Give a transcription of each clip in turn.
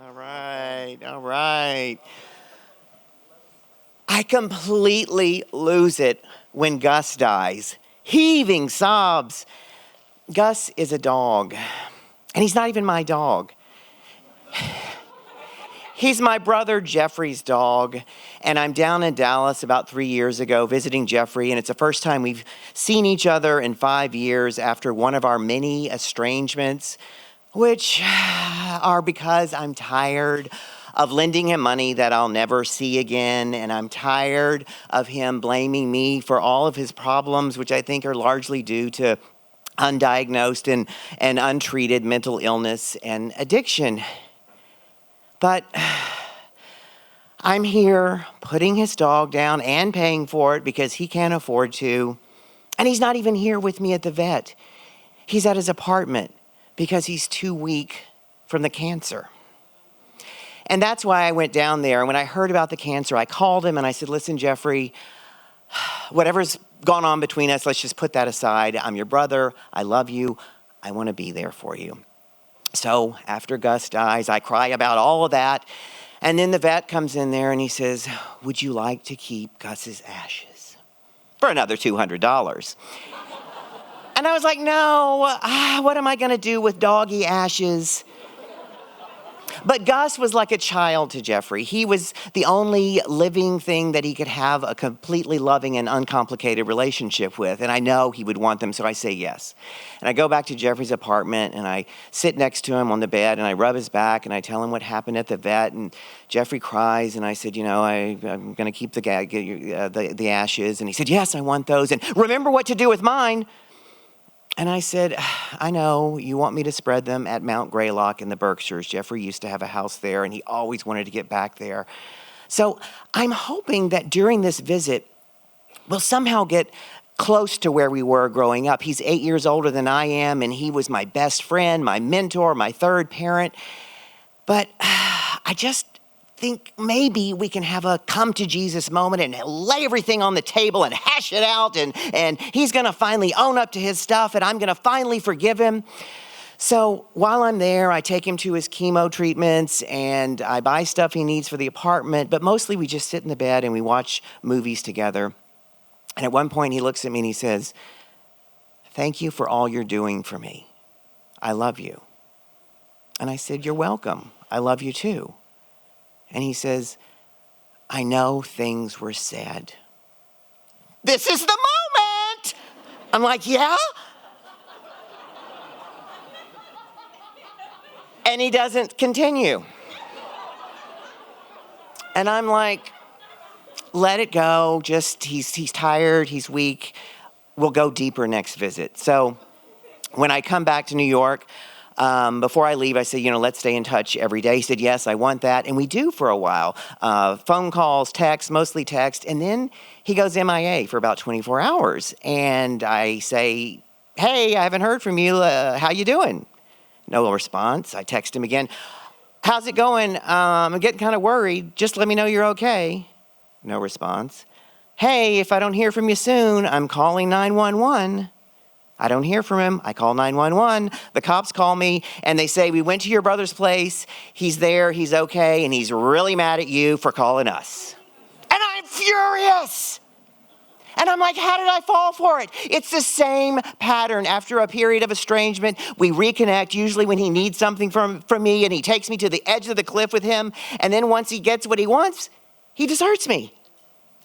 All right. I completely lose it when Gus dies. Heaving sobs. Gus is a dog, and he's not even my dog. He's my brother Jeffrey's dog, and I'm down in Dallas about 3 years ago visiting Jeffrey, and it's the first time we've seen each other in 5 years after one of our many estrangements, which are because I'm tired of lending him money that I'll never see again, and I'm tired of him blaming me for all of his problems, which I think are largely due to undiagnosed and untreated mental illness and addiction. But I'm here putting his dog down and paying for it because he can't afford to. And he's not even here with me at the vet. He's at his apartment because he's too weak from the cancer. And that's why I went down there. When I heard about the cancer, I called him and I said, listen, Jeffrey, whatever's gone on between us, let's just put that aside. I'm your brother. I love you. I want to be there for you. So after Gus dies, I cry about all of that. And then the vet comes in there and he says, would you like to keep Gus's ashes for another $200? And I was like, no, what am I going to do with doggy ashes? But Gus was like a child to Jeffrey. He was the only living thing that he could have a completely loving and uncomplicated relationship with. And I know he would want them, so I say yes. And I go back to Jeffrey's apartment, and I sit next to him on the bed, and I rub his back, and I tell him what happened at the vet. And Jeffrey cries, and I said, I'm going to keep the ashes. And he said, yes, I want those. And remember what to do with mine. And I said, I know you want me to spread them at Mount Greylock in the Berkshires. Jeffrey used to have a house there, and he always wanted to get back there. So I'm hoping that during this visit, we'll somehow get close to where we were growing up. He's 8 years older than I am, and he was my best friend, my mentor, my third parent. But I just think maybe we can have a come to Jesus moment and lay everything on the table and hash it out, and he's going to finally own up to his stuff, and I'm going to finally forgive him. So while I'm there, I take him to his chemo treatments, and I buy stuff he needs for the apartment, but mostly we just sit in the bed and we watch movies together. And at one point he looks at me and he says, thank you for all you're doing for me. I love you. And I said, you're welcome. I love you too. And he says, I know things were said. This is the moment. I'm like, yeah? And he doesn't continue. And I'm like, let it go. Just, he's tired, he's weak. We'll go deeper next visit. So when I come back to New York, before I leave, I said, let's stay in touch every day. He said, yes, I want that. And we do for a while. Phone calls, text, mostly text. And then he goes MIA for about 24 hours. And I say, hey, I haven't heard from you. How you doing? No response. I text him again. How's it going? I'm getting kind of worried. Just let me know you're okay. No response. Hey, if I don't hear from you soon, I'm calling 911. I don't hear from him. I call 911. The cops call me and they say, we went to your brother's place. He's there. He's okay. And he's really mad at you for calling us. And I'm furious. And I'm like, how did I fall for it? It's the same pattern. After a period of estrangement, we reconnect, usually when he needs something from me, and he takes me to the edge of the cliff with him. And then once he gets what he wants, he deserts me.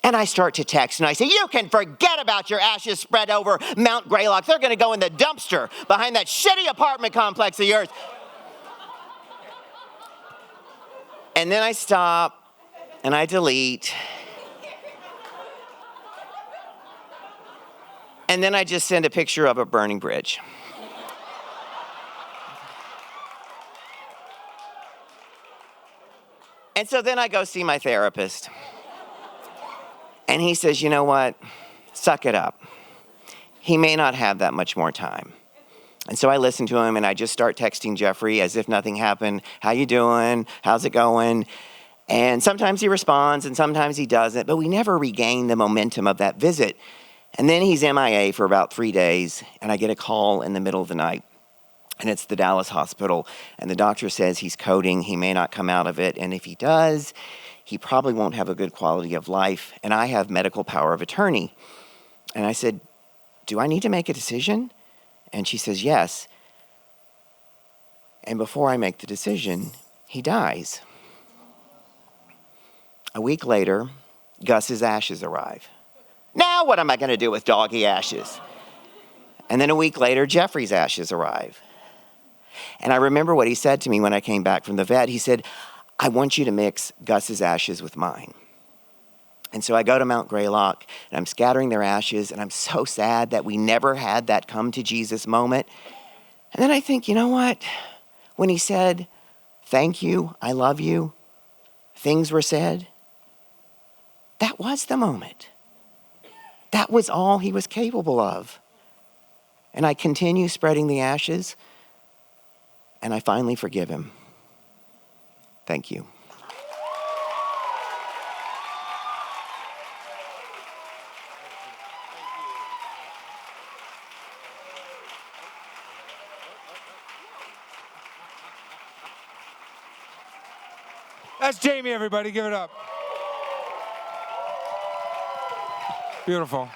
And I start to text, and I say, you can forget about your ashes spread over Mount Greylock. They're going to go in the dumpster behind that shitty apartment complex of yours. And then I stop, and I delete. And then I just send a picture of a burning bridge. And so then I go see my therapist. And he says, you know what? Suck it up. He may not have that much more time. And so I listen to him and I just start texting Jeffrey as if nothing happened. How you doing? How's it going? And sometimes he responds and sometimes he doesn't, but we never regain the momentum of that visit. And then he's MIA for about 3 days, and I get a call in the middle of the night. and it's the Dallas hospital, and the doctor says he's coding, he may not come out of it, and if he does, he probably won't have a good quality of life, and I have medical power of attorney. And I said, do I need to make a decision? And she says, yes. And before I make the decision, he dies. A week later, Gus's ashes arrive. Now what am I going to do with doggy ashes? And then a week later, Jeffrey's ashes arrive. And I remember what he said to me when I came back from the vet. He said, I want you to mix Gus's ashes with mine. And so I go to Mount Greylock, and I'm scattering their ashes, and I'm so sad that we never had that come to Jesus moment. And then I think, you know what? When he said, thank you, I love you, things were said, that was the moment. That was all he was capable of. And I continue spreading the ashes, and I finally forgive him. Thank you. That's Jamie, everybody. Give it up. Beautiful.